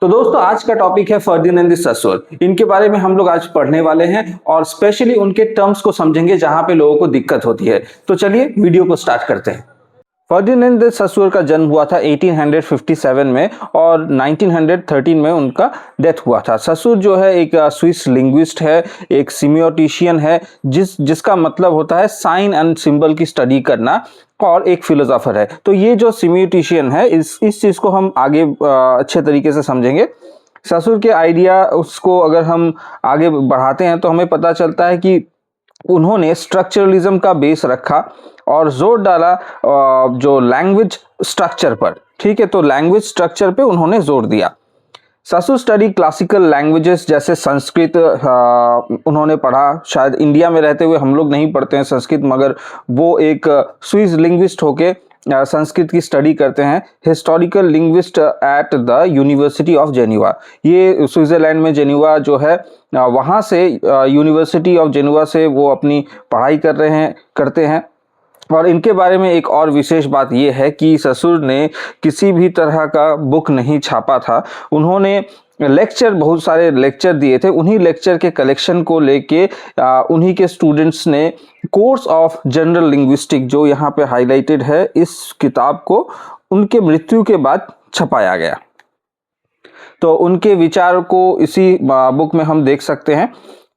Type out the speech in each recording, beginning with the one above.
तो दोस्तों आज का टॉपिक है फर्डिनेंद द ससुर। इनके बारे में हम लोग आज पढ़ने वाले हैं और स्पेशली उनके टर्म्स को समझेंगे जहां पे लोगों को दिक्कत होती है। तो चलिए वीडियो को स्टार्ट करते हैं। फर्डिनेंद द ससुर का जन्म हुआ था 1857 में और 1913 में उनका डेथ हुआ था। ससुर जो है एक स्विस लिंग्विस्ट है, एक सिमियोटिशियन है जिसका मतलब होता है साइन एंड सिंबल की स्टडी करना, और एक फिलोसोफर है। तो ये जो सिमियोटिशियन है इस चीज को हम आगे अच्छे तरीके से समझेंगे। ससुर के आइडिया उसको अगर हम आगे बढ़ाते हैं तो हमें पता चलता है कि उन्होंने स्ट्रक्चरलिज्म का बेस रखा और जोर डाला जो लैंग्वेज स्ट्रक्चर पर। ठीक है, तो लैंग्वेज स्ट्रक्चर पे उन्होंने जोर दिया। ससुर स्टडी क्लासिकल लैंग्वेजेस जैसे संस्कृत उन्होंने पढ़ा। शायद इंडिया में रहते हुए हम लोग नहीं पढ़ते हैं संस्कृत, मगर वो एक स्विस लिंग्विस्ट होके संस्कृत की स्टडी करते हैं। Historical linguist at the university of Geneva, ये स्विट्जरलैंड में जेनीवा जो है वहाँ से यूनिवर्सिटी ऑफ जेनीवा से वो अपनी पढ़ाई करते हैं। और इनके बारे में एक और विशेष बात यह है कि ससुर ने किसी भी तरह का बुक नहीं छापा था। उन्होंने बहुत सारे लेक्चर दिए थे। उन्हीं लेक्चर के कलेक्शन को लेके उन्हीं के स्टूडेंट्स ने कोर्स ऑफ जनरल लिंग्विस्टिक, जो यहाँ पे हाईलाइटेड है, इस किताब को उनके मृत्यु के बाद छपाया गया। तो उनके विचार को इसी बुक में हम देख सकते हैं।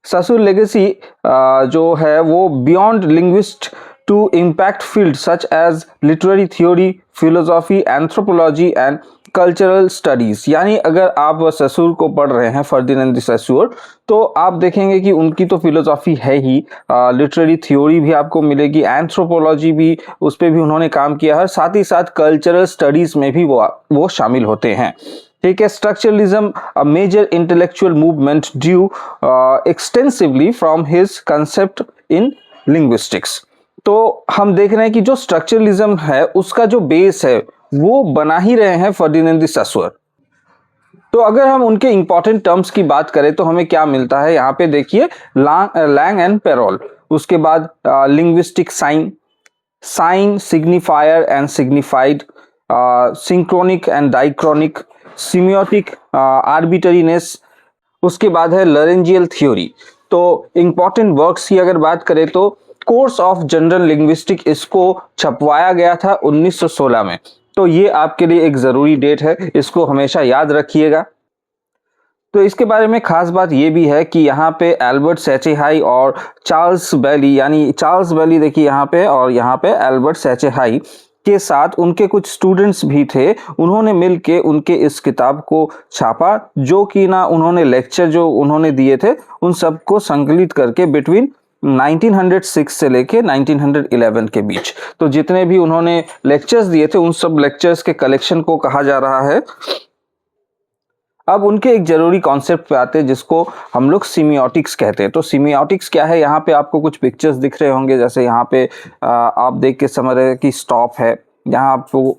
ससुर लेगेसी जो है वो beyond linguist to impact fields such as literary theory, philosophy, anthropology and cultural studies। यानी अगर आप ससुर को पढ़ रहे हैं, फर्डिनेंद द ससुर, तो आप देखेंगे कि उनकी तो फिलोसॉफी है ही, लिटरेरी थ्योरी भी आपको मिलेगी, एंथ्रोपोलॉजी भी, उस पर भी उन्होंने काम किया है, साथ ही साथ कल्चरल स्टडीज में भी वो शामिल होते हैं। ठीक है, structuralism a major intellectual movement due extensively from his concept in linguistics. तो हम देख रहे हैं कि जो स्ट्रक्चरलिज्म है उसका जो बेस है वो बना ही रहे हैं फर्डिनेंद द ससुर। तो अगर हम उनके इंपॉर्टेंट टर्म्स की बात करें तो हमें क्या मिलता है, यहाँ पे देखिए लैंग एंड पेरोल, उसके बाद linguistic sign, signifier and signified, synchronic and diachronic, semiotic, arbitrariness, उसके बाद है लरेंजियल थ्योरी। तो इंपॉर्टेंट वर्क्स की अगर बात करें तो कोर्स ऑफ जनरल लिंग्विस्टिक, इसको छपवाया गया था 1916 में। तो ये आपके लिए एक जरूरी डेट है, इसको हमेशा याद रखिएगा। तो इसके बारे में खास बात ये भी है कि यहाँ पे एल्बर्ट सैचेहाई और चार्ल्स बैली, यानी चार्ल्स बैली देखिए यहाँ पे, और यहाँ पे एल्बर्ट सैचेहाई के साथ उनके कुछ स्टूडेंट्स भी थे। उन्होंने मिलके उनके इस किताब को छापा, जो कि ना उन्होंने लेक्चर जो उन्होंने दिए थे उन सबको संकलित करके बिटवीन 1906 से लेके 1911 के बीच, तो जितने भी उन्होंने लेक्चर्स दिए थे उन सब लेक्चर्स के कलेक्शन को कहा जा रहा है। अब उनके एक जरूरी कॉन्सेप्ट पे आते हैं जिसको हम लोग सिमियोटिक्स कहते हैं। तो सिमियोटिक्स क्या है, यहाँ पे आपको कुछ पिक्चर्स दिख रहे होंगे, जैसे यहाँ पे आप देख के समझ रहे हैं कि स्टॉप है, यहाँ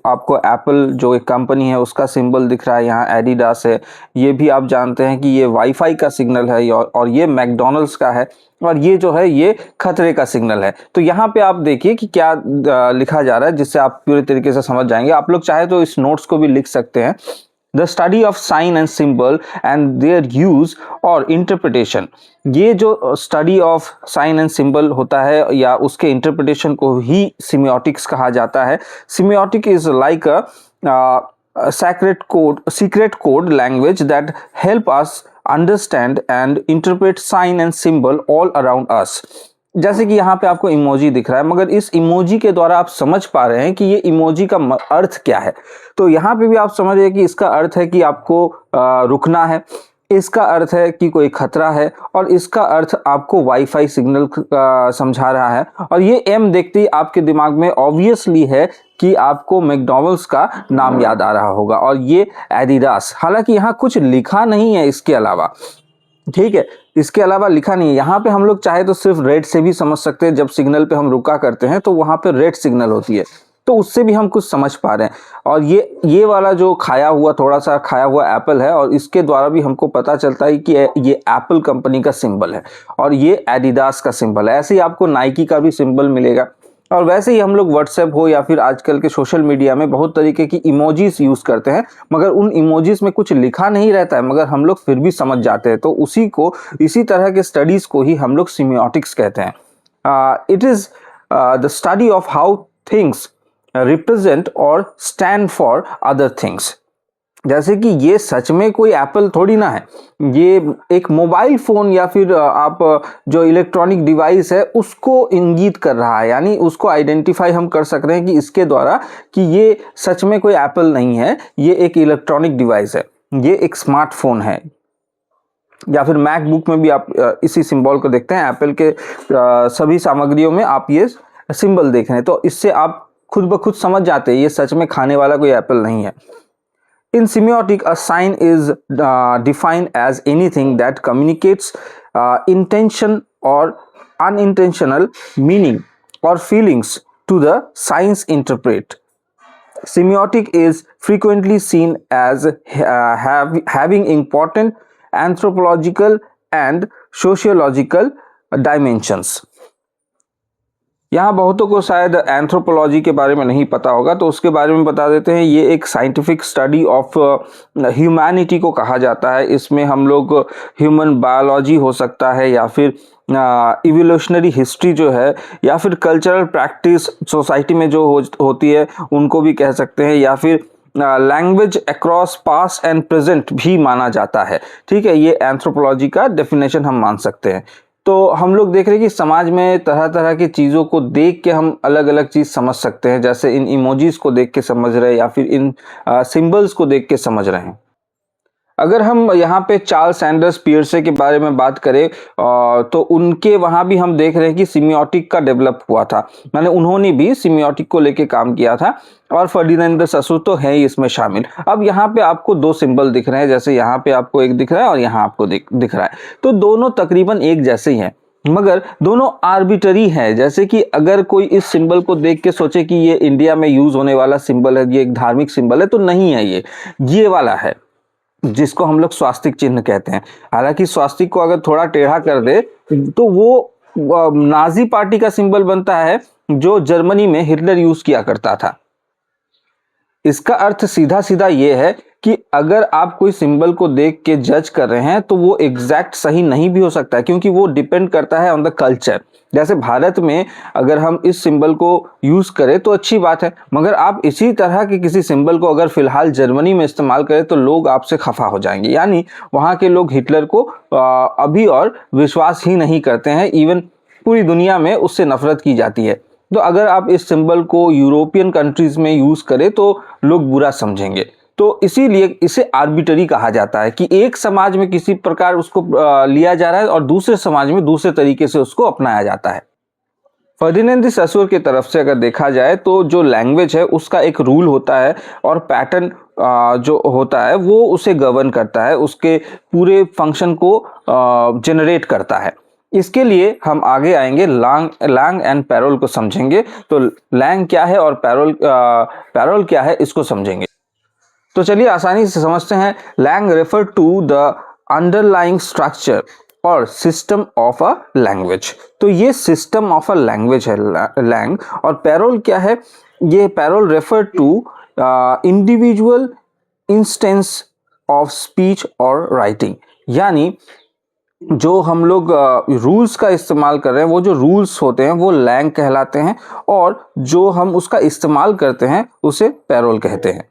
आपको एप्पल जो एक कंपनी है उसका सिंबल दिख रहा है, यहाँ एडिडास है, ये भी आप जानते हैं कि ये वाईफाई का सिग्नल है, और ये मैकडॉनल्ड्स का है, और ये जो है ये खतरे का सिग्नल है। तो यहाँ पे आप देखिए कि क्या लिखा जा रहा है, जिससे आप पूरे तरीके से समझ जाएंगे। आप लोग चाहे तो इस नोट्स को भी लिख सकते हैं। The study of sign and symbol and their use और इंटरप्रिटेशन, ये जो study of sign and symbol होता है या उसके इंटरप्रिटेशन को ही सिमियोटिक्स कहा जाता है। Semiotic is like a secret code language that help us understand and interpret sign and symbol all around us। जैसे कि यहाँ पे आपको इमोजी दिख रहा है, मगर इस इमोजी के द्वारा आप समझ पा रहे हैं कि ये इमोजी का अर्थ क्या है। तो यहाँ पे भी आप समझ रहे हैं कि इसका अर्थ है कि आपको रुकना है, इसका अर्थ है कि कोई खतरा है, और इसका अर्थ आपको वाईफाई सिग्नल समझा रहा है। और ये एम देखते ही आपके दिमाग में ऑब्वियसली है कि आपको मैकडॉनल्ड्स का नाम याद आ रहा होगा, और ये एडिडास। हालांकि यहाँ कुछ लिखा नहीं है इसके अलावा, ठीक है, इसके अलावा लिखा नहीं है। यहाँ पे हम लोग चाहे तो सिर्फ रेड से भी समझ सकते हैं। जब सिग्नल पे हम रुका करते हैं तो वहाँ पे रेड सिग्नल होती है, तो उससे भी हम कुछ समझ पा रहे हैं। और ये वाला जो थोड़ा सा खाया हुआ एप्पल है, और इसके द्वारा भी हमको पता चलता है कि ये एप्पल कंपनी का सिंबल है और ये एडिडास का सिंबल है। ऐसे ही आपको नाइकी का भी सिंबल मिलेगा। और वैसे ही हम लोग व्हाट्सएप हो या फिर आजकल के सोशल मीडिया में बहुत तरीके की इमोजीज यूज करते हैं, मगर उन इमोजीज में कुछ लिखा नहीं रहता है, मगर हम लोग फिर भी समझ जाते हैं। तो इसी तरह के स्टडीज को ही हम लोग सिमियोटिक्स कहते हैं। It is the study of how things represent और स्टैंड फॉर अदर थिंग्स। जैसे कि ये सच में कोई एप्पल थोड़ी ना है, ये एक मोबाइल फोन या फिर आप जो इलेक्ट्रॉनिक डिवाइस है उसको इंगित कर रहा है, यानी उसको आइडेंटिफाई हम कर सक रहे हैं कि इसके द्वारा कि ये सच में कोई एप्पल नहीं है, ये एक इलेक्ट्रॉनिक डिवाइस है, ये एक स्मार्टफोन है। या फिर मैकबुक में भी आप इसी सिंबल को देखते हैं, एप्पल के सभी सामग्रियों में आप ये सिंबल देख रहे हैं, तो इससे आप खुद ब खुद समझ जाते हैं ये सच में खाने वाला कोई एप्पल नहीं है। In semiotic, a sign is defined as anything that communicates intention or unintentional meaning or feelings to the sign's interpret. Semiotic is frequently seen as having important anthropological and sociological dimensions. यहाँ बहुतों को शायद anthropology के बारे में नहीं पता होगा, तो उसके बारे में बता देते हैं। ये एक साइंटिफिक स्टडी ऑफ ह्यूमैनिटी को कहा जाता है। इसमें हम लोग ह्यूमन बायोलॉजी हो सकता है, या फिर इवोल्यूशनरी हिस्ट्री जो है, या फिर कल्चरल प्रैक्टिस सोसाइटी में जो होती है उनको भी कह सकते हैं, या फिर language across past and present भी माना जाता है। ठीक है, ये एंथ्रोपोलॉजी का डेफिनेशन हम मान सकते हैं। तो हम लोग देख रहे हैं कि समाज में तरह तरह की चीज़ों को देख के हम अलग अलग चीज़ समझ सकते हैं, जैसे इन इमोजीज को देख के समझ रहे हैं, या फिर इन सिंबल्स को देख के समझ रहे हैं। अगर हम यहाँ पे चार्ल्स सैंडर्स पियर्से के बारे में बात करें तो उनके वहाँ भी हम देख रहे हैं कि सिमियोटिक का डेवलप हुआ था, माने उन्होंने भी सिमियोटिक को लेके काम किया था, और फर्डिनेंड द ससूर तो है ही इसमें शामिल। अब यहाँ पे आपको दो सिंबल दिख रहे हैं, जैसे यहाँ पे आपको एक दिख रहा है और यहाँ आपको दिख रहा है, तो दोनों तकरीबन एक जैसे ही हैं, मगर दोनों आर्बिटरी है। जैसे कि अगर कोई इस सिंबल को देख के सोचे कि ये इंडिया में यूज होने वाला सिंबल है, ये एक धार्मिक सिंबल है, तो नहीं है, ये वाला है जिसको हम लोग स्वास्तिक चिन्ह कहते हैं। हालांकि स्वास्तिक को अगर थोड़ा टेढ़ा कर दे तो वो नाजी पार्टी का सिंबल बनता है, जो जर्मनी में हिटलर यूज किया करता था। इसका अर्थ सीधा सीधा ये है कि अगर आप कोई सिंबल को देख के जज कर रहे हैं तो वो एग्जैक्ट सही नहीं भी हो सकता है, क्योंकि वो डिपेंड करता है ऑन द कल्चर। जैसे भारत में अगर हम इस सिंबल को यूज करें तो अच्छी बात है, मगर आप इसी तरह के किसी सिंबल को अगर फिलहाल जर्मनी में इस्तेमाल करें तो लोग आपसे खफा हो जाएंगे। यानी वहाँ के लोग हिटलर को अभी और विश्वास ही नहीं करते हैं, इवन पूरी दुनिया में उससे नफरत की जाती है। तो अगर आप इस सिंबल को यूरोपियन कंट्रीज में यूज करें तो लोग बुरा समझेंगे। तो इसीलिए इसे आर्बिटरी कहा जाता है कि एक समाज में किसी प्रकार उसको लिया जा रहा है और दूसरे समाज में दूसरे तरीके से उसको अपनाया जाता है। फर्डिनेंड द ससूर की तरफ से अगर देखा जाए तो जो लैंग्वेज है उसका एक रूल होता है, और पैटर्न जो होता है वो उसे गवर्न करता है, उसके पूरे फंक्शन को जनरेट करता है। इसके लिए हम आगे आएंगे, लैंग एंड पैरोल को समझेंगे। तो लैंग क्या है और पैरोल क्या है इसको समझेंगे। तो चलिए आसानी से समझते हैं। Langue refer to the underlying structure और सिस्टम ऑफ अ लैंग्वेज। तो ये सिस्टम ऑफ अ लैंग्वेज है लैंग। और पैरोल क्या है? ये parole refer to individual instance of speech और राइटिंग। यानी जो हम लोग रूल्स का इस्तेमाल कर रहे हैं, वो जो रूल्स होते हैं वो लैंग कहलाते हैं, और जो हम उसका इस्तेमाल करते हैं उसे पैरोल कहते हैं।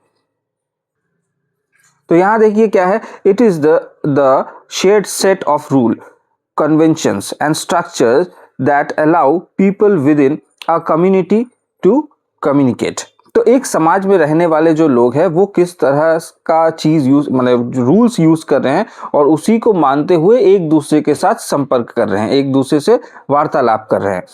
तो यहां देखिए क्या है, it is the shared set of rule, conventions and structures that allow people within a community to communicate. तो एक समाज में रहने वाले जो लोग हैं वो किस तरह का चीज मतलब रूल्स यूज कर रहे हैं, और उसी को मानते हुए एक दूसरे के साथ संपर्क कर रहे हैं, एक दूसरे से वार्तालाप कर रहे हैं।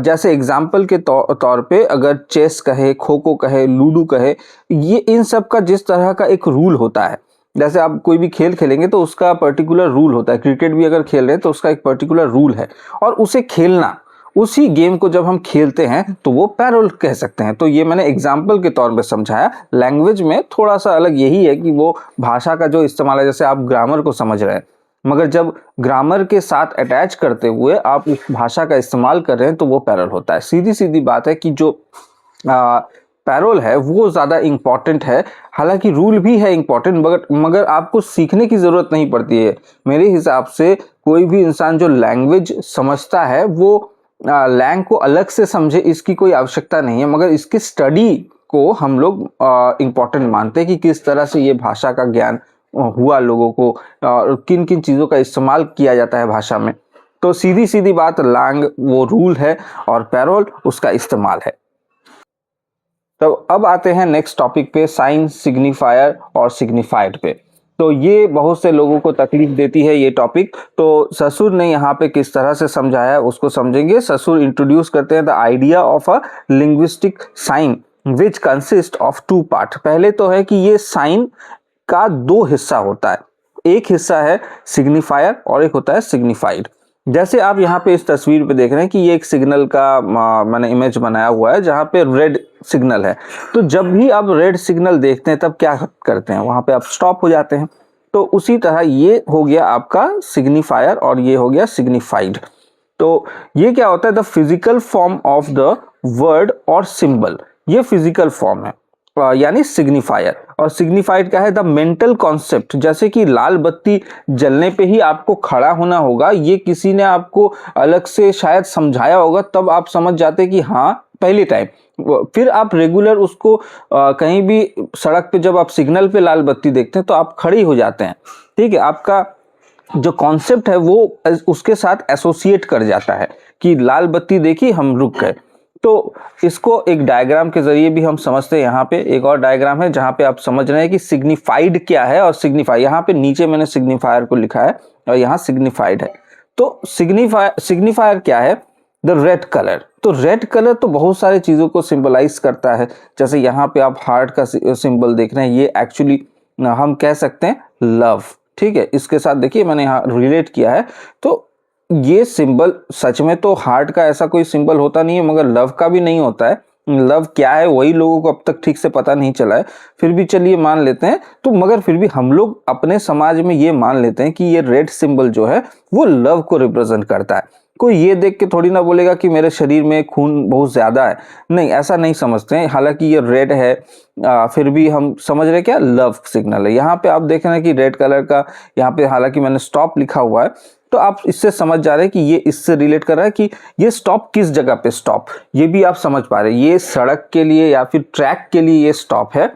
जैसे एग्जाम्पल के तौर पे अगर चेस कहे, खो खो कहे, लूडो कहे, ये इन सब का जिस तरह का एक रूल होता है, जैसे आप कोई भी खेल खेलेंगे तो उसका पर्टिकुलर रूल होता है। क्रिकेट भी अगर खेल रहे हैं तो उसका एक पर्टिकुलर रूल है, और उसे खेलना, उसी गेम को जब हम खेलते हैं तो वो पैरोल कह सकते हैं। तो ये मैंने एग्जाम्पल के तौर पे समझाया। लैंग्वेज में थोड़ा सा अलग यही है कि वो भाषा का जो इस्तेमाल है, जैसे आप ग्रामर को समझ रहे हैं, मगर जब ग्रामर के साथ अटैच करते हुए आप उस भाषा का इस्तेमाल कर रहे हैं तो वो पैरल होता है। सीधी सीधी बात है कि जो पैरोल है वो ज़्यादा इम्पॉर्टेंट है। हालांकि रूल भी है इम्पॉर्टेंट, मगर आपको सीखने की ज़रूरत नहीं पड़ती है। मेरे हिसाब से कोई भी इंसान जो लैंग्वेज समझता है वो लैंग को अलग से समझे, इसकी कोई आवश्यकता नहीं है, मगर इसकी स्टडी को हम लोग इम्पॉर्टेंट मानते हैं कि किस तरह से ये भाषा का ज्ञान हुआ लोगों को और किन किन चीज़ों का इस्तेमाल किया जाता है भाषा में। तो सीधी सीधी बात, लैंग वो रूल है और पैरोल उसका इस्तेमाल है। तो अब आते हैं नेक्स्ट टॉपिक पे, साइन, सिग्निफायर और सिग्निफाइड पे। तो ये बहुत से लोगों को तकलीफ देती है ये टॉपिक। तो ससुर ने यहाँ पे किस तरह से समझाया है उसको समझेंगे। ससुर इंट्रोड्यूस करते हैं the idea of a linguistic sign which consist of two part. पहले तो है कि ये साइन का दो हिस्सा होता है, एक हिस्सा है सिग्निफायर और एक होता है सिग्निफाइड। जैसे आप यहाँ पे इस तस्वीर पे देख रहे हैं कि ये एक सिग्नल का मैंने इमेज बनाया हुआ है जहाँ पे रेड सिग्नल है। तो जब भी आप रेड सिग्नल देखते हैं तब क्या करते हैं, वहाँ पे आप स्टॉप हो जाते हैं। तो उसी तरह ये हो गया आपका सिग्निफायर और ये हो गया सिग्निफाइड। तो ये क्या होता है, the physical form of the word और सिंबल, ये फिजिकल फॉर्म है यानी सिग्निफायर। और सिग्निफाइड क्या है, द मेंटल कॉन्सेप्ट। जैसे कि लाल बत्ती जलने पे ही आपको खड़ा होना होगा, ये किसी ने आपको अलग से शायद समझाया होगा, तब आप समझ जाते कि हाँ पहले टाइम। फिर आप रेगुलर उसको कहीं भी सड़क पे जब आप सिग्नल पे लाल बत्ती देखते हैं तो आप खड़े हो जाते हैं, ठीक है। आपका जो कॉन्सेप्ट है वो उसके साथ एसोसिएट कर जाता है कि लाल बत्ती देखी हम रुक गए। तो इसको एक डायग्राम के जरिए भी हम समझते हैं। यहाँ पे एक और डायग्राम है जहाँ पे आप समझ रहे हैं कि सिग्निफाइड क्या है और सिग्निफाई। यहाँ पे नीचे मैंने सिग्निफायर को लिखा है और यहाँ सिग्निफाइड है। तो सिग्निफायर क्या है, द रेड कलर। तो रेड कलर तो बहुत सारी चीजों को सिंबलाइज करता है। जैसे यहाँ पे आप हार्ट का सिंबल देख रहे हैं, ये एक्चुअली हम कह सकते हैं लव, ठीक है। इसके साथ देखिए मैंने यहाँ रिलेट किया है। तो ये सिंबल सच में तो हार्ट का ऐसा कोई सिंबल होता नहीं है, मगर लव का भी नहीं होता है। लव क्या है वही लोगों को अब तक ठीक से पता नहीं चला है, फिर भी चलिए मान लेते हैं। तो मगर फिर भी हम लोग अपने समाज में ये मान लेते हैं कि ये रेड सिंबल जो है वो लव को रिप्रेजेंट करता है। कोई ये देख के थोड़ी ना बोलेगा कि मेरे शरीर में खून बहुत ज्यादा है, नहीं ऐसा नहीं समझते हैं। हालांकि ये रेड है फिर भी हम समझ रहे क्या, लव सिग्नल है। यहाँ पे आप देख रहे हैं कि रेड कलर का यहाँ पे हालांकि मैंने स्टॉप लिखा हुआ है, तो आप इससे समझ जा रहे हैं कि ये इससे रिलेट कर रहा है कि ये स्टॉप किस जगह पे स्टॉप, ये भी आप समझ पा रहे हैं। ये सड़क के लिए या फिर ट्रैक के लिए ये स्टॉप है,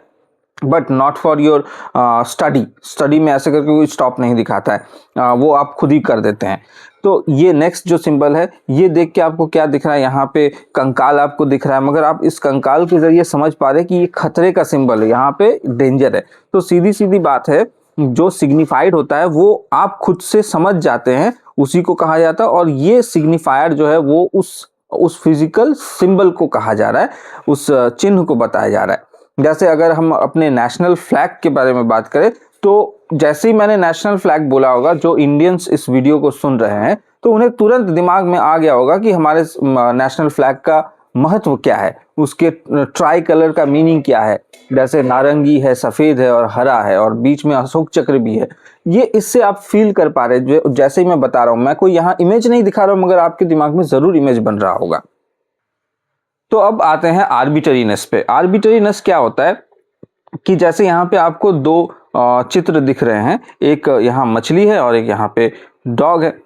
but not for your study में ऐसे करके कोई स्टॉप नहीं दिखाता है, वो आप खुद ही कर देते हैं। तो ये नेक्स्ट जो सिंबल है, ये देख के आपको क्या दिख रहा है, यहाँ पे कंकाल आपको दिख रहा है, मगर आप इस कंकाल के जरिए समझ पा रहे हैं कि ये खतरे का सिंबल है, यहाँ पे डेंजर है। तो सीधी सीधी बात है, जो सिग्निफाइड होता है वो आप खुद से समझ जाते हैं, उसी को कहा जाता है। और ये सिग्निफायर जो है वो उस फिजिकल सिंबल को कहा जा रहा है, उस चिन्ह को बताया जा रहा है। जैसे अगर हम अपने नेशनल फ्लैग के बारे में बात करें, तो जैसे ही मैंने नेशनल फ्लैग बोला होगा, जो इंडियंस इस वीडियो को सुन रहे हैं तो उन्हें तुरंत दिमाग में आ गया होगा कि हमारे नेशनल फ्लैग का महत्व क्या है, उसके ट्राई कलर का मीनिंग क्या है। जैसे नारंगी है, सफेद है और हरा है और बीच में अशोक चक्र भी है। ये इससे आप फील कर पा रहे हैं, जैसे ही मैं बता रहा हूं, मैं कोई यहाँ इमेज नहीं दिखा रहा हूं, मगर आपके दिमाग में जरूर इमेज बन रहा होगा। तो अब आते हैं आर्बिटरीनेस पे। आर्बिटरीनेस क्या होता है कि जैसे यहाँ पे आपको दो चित्र दिख रहे हैं, एक यहाँ मछली है और एक यहाँ पे डॉग है।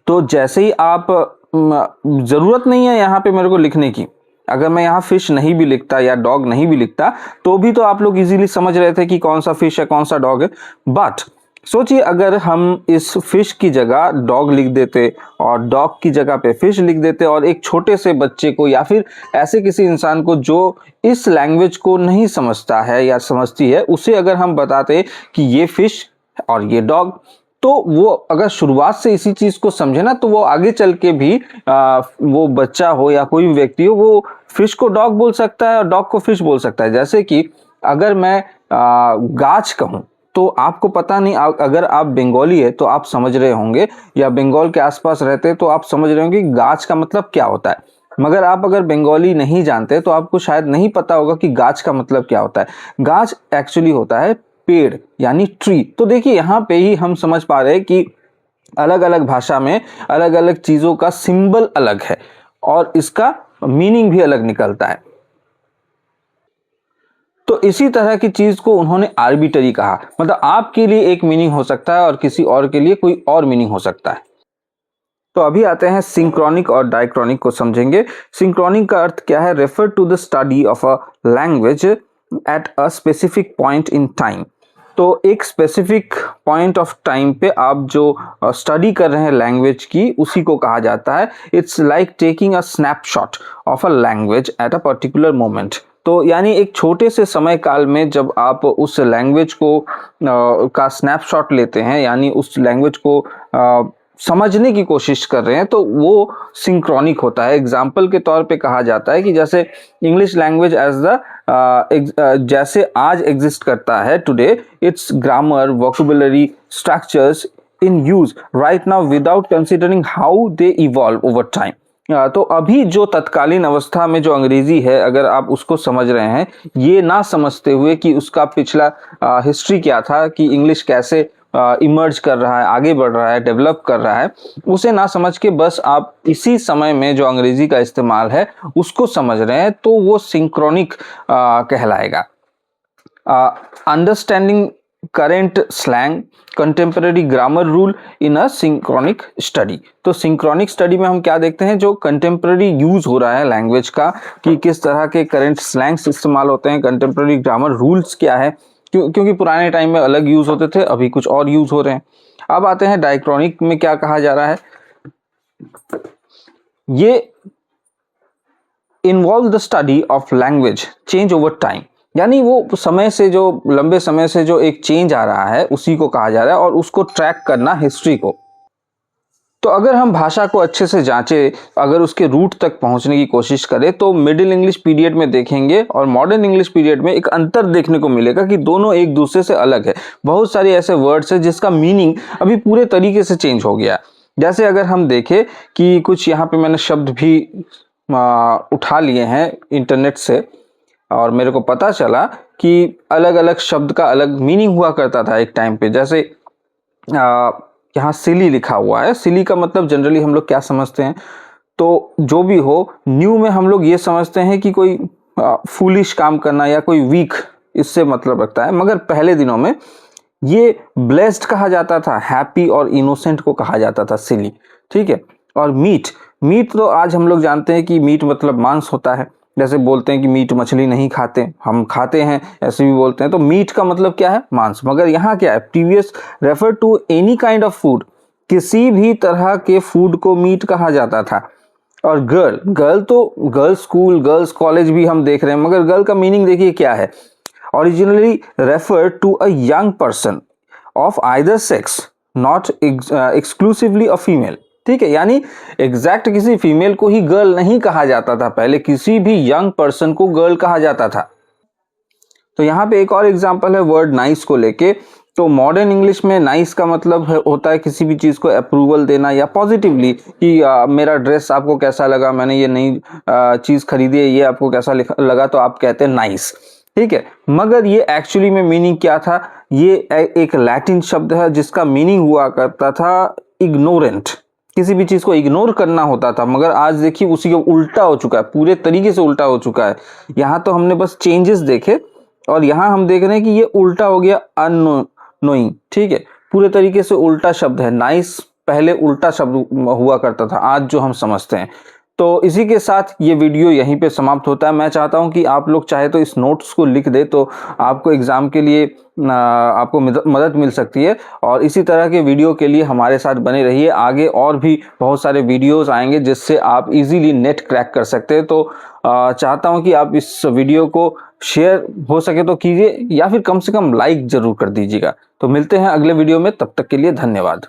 तो जैसे ही आप जरूरत नहीं है यहाँ पे मेरे को लिखने की, अगर मैं यहाँ फिश नहीं भी लिखता या डॉग नहीं भी लिखता तो भी तो आप लोग इजीली समझ रहे थे कि कौन सा फिश है कौन सा डॉग है। बट सोचिए अगर हम इस फिश की जगह डॉग लिख देते और डॉग की जगह पे फिश लिख देते, और एक छोटे से बच्चे को या फिर ऐसे किसी इंसान को जो इस लैंग्वेज को नहीं समझता है या समझती है, उसे अगर हम बताते कि ये फिश और ये डॉग, तो वो अगर शुरुआत से इसी चीज को समझे ना, तो वो आगे चल के भी वो बच्चा हो या कोई भी व्यक्ति हो, वो फिश को डॉग बोल सकता है और डॉग को फिश बोल सकता है। जैसे कि अगर मैं गाछ कहूँ तो आपको पता नहीं, अगर आप बंगाली है तो आप समझ रहे होंगे, या बंगाल के आसपास रहते हैं तो आप समझ रहे होंगे कि गाछ का मतलब क्या होता है। मगर आप अगर बंगाली नहीं जानते तो आपको शायद नहीं पता होगा कि गाछ का मतलब क्या होता है। गाछ एक्चुअली होता है पेड़ यानी ट्री। तो देखिए यहाँ पे ही हम समझ पा रहे हैं कि अलग अलग भाषा में अलग अलग चीजों का सिंबल अलग है और इसका मीनिंग भी अलग निकलता है। तो इसी तरह की चीज को उन्होंने आर्बिटरी कहा, मतलब आपके लिए एक मीनिंग हो सकता है और किसी और के लिए कोई और मीनिंग हो सकता है। तो अभी आते हैं सिंक्रोनिक और डायक्रॉनिक को समझेंगे। सिंक्रोनिक का अर्थ क्या है? Refer to the study of a language at a specific point in time. तो एक स्पेसिफिक पॉइंट ऑफ टाइम पे आप जो स्टडी कर रहे हैं लैंग्वेज की, उसी को कहा जाता है। It's like taking a snapshot of a language at a particular moment. तो यानी एक छोटे से समय काल में जब आप उस लैंग्वेज को का स्नैपशॉट लेते हैं, यानी उस लैंग्वेज को समझने की कोशिश कर रहे हैं, तो वो सिंक्रोनिक होता है। एग्जाम्पल के तौर पे कहा जाता है कि जैसे इंग्लिश लैंग्वेज एज द जैसे आज एग्जिस्ट करता है today, it's grammar, vocabulary, structures in use right now without considering how they evolve over time. तो अभी जो तत्कालीन अवस्था में जो अंग्रेजी है, अगर आप उसको समझ रहे हैं, ये ना समझते हुए कि उसका पिछला हिस्ट्री क्या था, कि इंग्लिश कैसे इमर्ज कर रहा है, आगे बढ़ रहा है, डेवलप कर रहा है, उसे ना समझ के बस आप इसी समय में जो अंग्रेजी का इस्तेमाल है उसको समझ रहे हैं, तो वो सिंक्रोनिक कहलाएगा। Understanding current slang, contemporary grammar rule in a synchronic study. तो सिंक्रोनिक स्टडी में हम क्या देखते हैं? जो कंटेम्पररी यूज हो रहा है लैंग्वेज का, कि किस तरह के करेंट स्लैंग्स इस्तेमाल होते हैं, कंटेम्पररी ग्रामर रूल्स क्या है, क्योंकि पुराने टाइम में अलग यूज होते थे, अभी कुछ और यूज हो रहे हैं। अब आते हैं डायक्रॉनिक में क्या कहा जा रहा है। ये involve the study of language change over time, यानी वो समय से जो लंबे समय से जो एक चेंज आ रहा है उसी को कहा जा रहा है, और उसको ट्रैक करना, हिस्ट्री को। तो अगर हम भाषा को अच्छे से जांचें, अगर उसके रूट तक पहुंचने की कोशिश करें, तो मिडिल इंग्लिश पीरियड में देखेंगे और मॉडर्न इंग्लिश पीरियड में एक अंतर देखने को मिलेगा कि दोनों एक दूसरे से अलग है। बहुत सारे ऐसे वर्ड्स हैं जिसका मीनिंग अभी पूरे तरीके से चेंज हो गया। जैसे अगर हम देखें कि कुछ यहाँ पे मैंने शब्द भी उठा लिए हैं इंटरनेट से, और मेरे को पता चला कि अलग अलग शब्द का अलग मीनिंग हुआ करता था एक टाइम पे। जैसे यहाँ सिली लिखा हुआ है। सिली का मतलब जनरली हम लोग क्या समझते हैं? तो जो भी हो, न्यू में हम लोग ये समझते हैं कि कोई फूलिश काम करना या कोई वीक, इससे मतलब रखता है। मगर पहले दिनों में ये ब्लेस्ड कहा जाता था, हैप्पी और इनोसेंट को कहा जाता था सिली, ठीक है। और मीट, मीट तो आज हम लोग जानते हैं कि मीट मतलब मांस होता है। जैसे बोलते हैं कि मीट मछली नहीं खाते, हम खाते हैं, ऐसे भी बोलते हैं। तो मीट का मतलब क्या है? मांस। मगर यहाँ क्या है? Previous refer to any kind of food, किसी भी तरह के फूड को मीट कहा जाता था। और गर्ल, गर्ल तो गर्ल्स स्कूल, गर्ल्स कॉलेज भी हम देख रहे हैं, मगर गर्ल का मीनिंग देखिए क्या है। Originally refer to a young person of either sex, not exclusively a female, ठीक है। यानी एग्जैक्ट किसी फीमेल को ही गर्ल नहीं कहा जाता था पहले, किसी भी यंग पर्सन को गर्ल कहा जाता था। तो यहाँ पे एक और एग्जांपल है वर्ड नाइस को लेके। तो मॉडर्न इंग्लिश में नाइस का मतलब होता है किसी भी चीज़ को अप्रूवल देना या पॉजिटिवली, कि मेरा ड्रेस आपको कैसा लगा, मैंने ये नई चीज़ खरीदी है, ये आपको कैसा लगा, तो आप कहते हैं नाइस, ठीक है। मगर ये एक्चुअली में मीनिंग क्या था? ये एक लैटिन शब्द है जिसका मीनिंग हुआ करता था इग्नोरेंट, किसी भी चीज को इग्नोर करना होता था। मगर आज देखिए उसी को उल्टा हो चुका है, पूरे तरीके से उल्टा हो चुका है। यहाँ तो हमने बस चेंजेस देखे, और यहाँ हम देख रहे हैं कि ये उल्टा हो गया अननोइंग, ठीक है। पूरे तरीके से उल्टा शब्द है। नाइस पहले उल्टा शब्द हुआ करता था, आज जो हम समझते हैं। तो इसी के साथ ये वीडियो यहीं पे समाप्त होता है। मैं चाहता हूं कि आप लोग चाहे तो इस नोट्स को लिख दे, तो आपको एग्जाम के लिए आपको मदद मिल सकती है। और इसी तरह के वीडियो के लिए हमारे साथ बने रहिए। आगे और भी बहुत सारे वीडियोस आएंगे जिससे आप इजीली नेट क्रैक कर सकते हैं। तो चाहता हूं कि आप इस वीडियो को शेयर हो सके तो कीजिए, या फिर कम से कम लाइक जरूर कर दीजिएगा। तो मिलते हैं अगले वीडियो में, तब तक के लिए धन्यवाद।